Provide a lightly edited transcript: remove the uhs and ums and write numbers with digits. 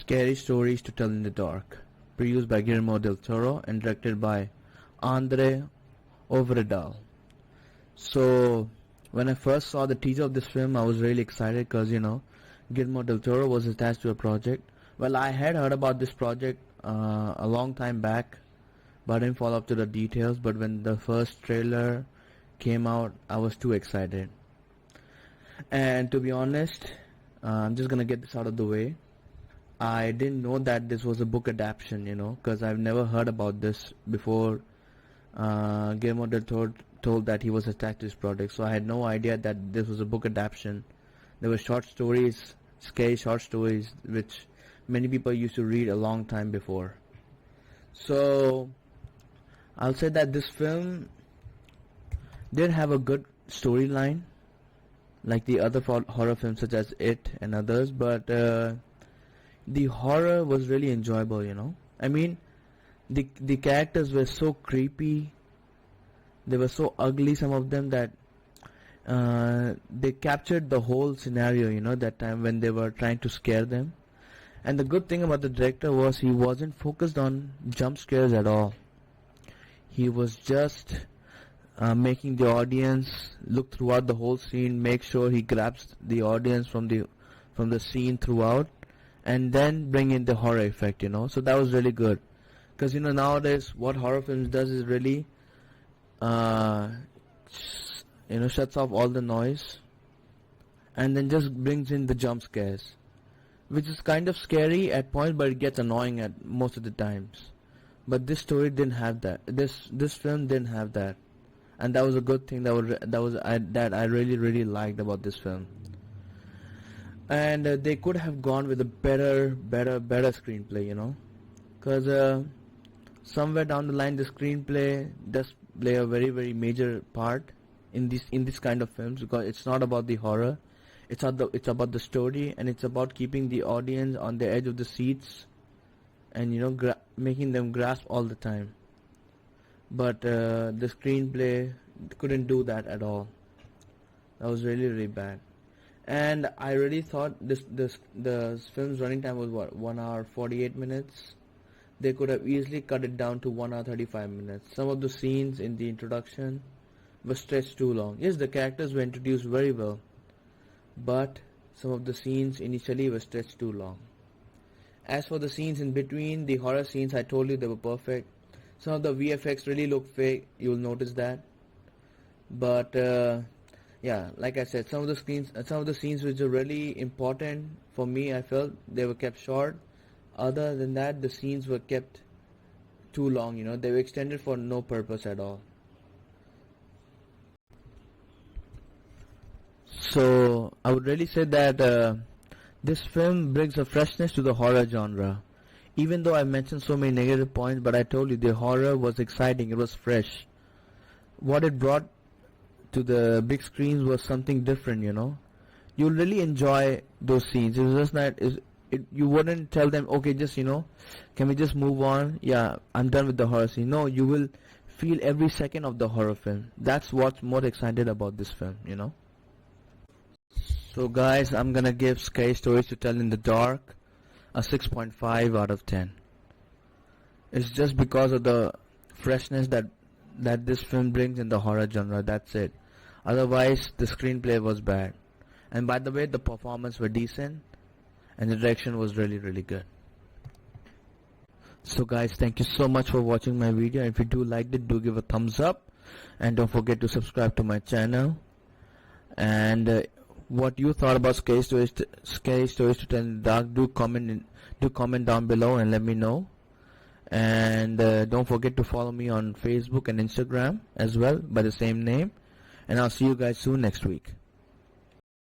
Scary Stories to Tell in the Dark, produced by Guillermo del Toro and directed by Andre Overedal. So when I first saw the teaser of this film, I was really excited because Guillermo del Toro was attached to a project. Well, I had heard about this project a long time back, but I didn't follow up to the details. But when the first trailer came out, I was too excited. And to be honest, I'm just gonna get this out of the way. I didn't know that this was a book adaptation, because I've never heard about this before. Guillermo del Toro told that he was attached to this project, so I had no idea that this was a book adaptation. There were short stories, scary short stories, which many people used to read a long time before. So I'll say that this film did have a good storyline, like the other horror films such as It and others, but the horror was really enjoyable, I mean, the characters were so creepy, they were so ugly, some of them, that they captured the whole scenario, that time when they were trying to scare them. And the good thing about the director was he wasn't focused on jump scares at all. He was just making the audience look throughout the whole scene, make sure he grabs the audience from the scene throughout, and then bring in the horror effect, so that was really good. Because nowadays what horror films does is really shuts off all the noise and then just brings in the jump scares, which is kind of scary at points, but it gets annoying at most of the times. But this story didn't have that. This film didn't have that, and that was a good thing. That I really liked about this film. And they could have gone with a better screenplay, because somewhere down the line the screenplay does play a very major part in this kind of films, because it's not about the horror, it's about the story, and it's about keeping the audience on the edge of the seats and making them grasp all the time. But the screenplay couldn't do that at all. That was really bad. And I really thought the film's running time was 1 hour 48 minutes. They could have easily cut it down to 1 hour 35 minutes. Some of the scenes in the introduction were stretched too long. Yes, the characters were introduced very well, but some of the scenes initially were stretched too long. As for the scenes in between, the horror scenes, I told you they were perfect. Some of the VFX really look fake, you'll notice that. But yeah, like I said, some of the scenes which are really important for me, I felt they were kept short. Other than that, the scenes were kept too long, they were extended for no purpose at all. So I would really say that this film brings a freshness to the horror genre. Even though I mentioned so many negative points, but I told you the horror was exciting, it was fresh. What it brought to the big screens was something different, You'll really enjoy those scenes. It was just not, you wouldn't tell them, okay, just, can we just move on? Yeah, I'm done with the horror scene. No, you will feel every second of the horror film. That's what's more excited about this film, So guys, I'm gonna give Scary Stories to Tell in the Dark a 6.5 out of 10. It's just because of the freshness that this film brings in the horror genre, that's it. Otherwise, the screenplay was bad. And by the way, the performance were decent, and the direction was really good. So guys, thank you so much for watching my video. If you do like it, do give a thumbs up, and don't forget to subscribe to my channel. And what you thought about Scary Stories to Tell in the Dark, do comment down below and let me know. And don't forget to follow me on Facebook and Instagram as well by the same name. And I'll see you guys soon next week.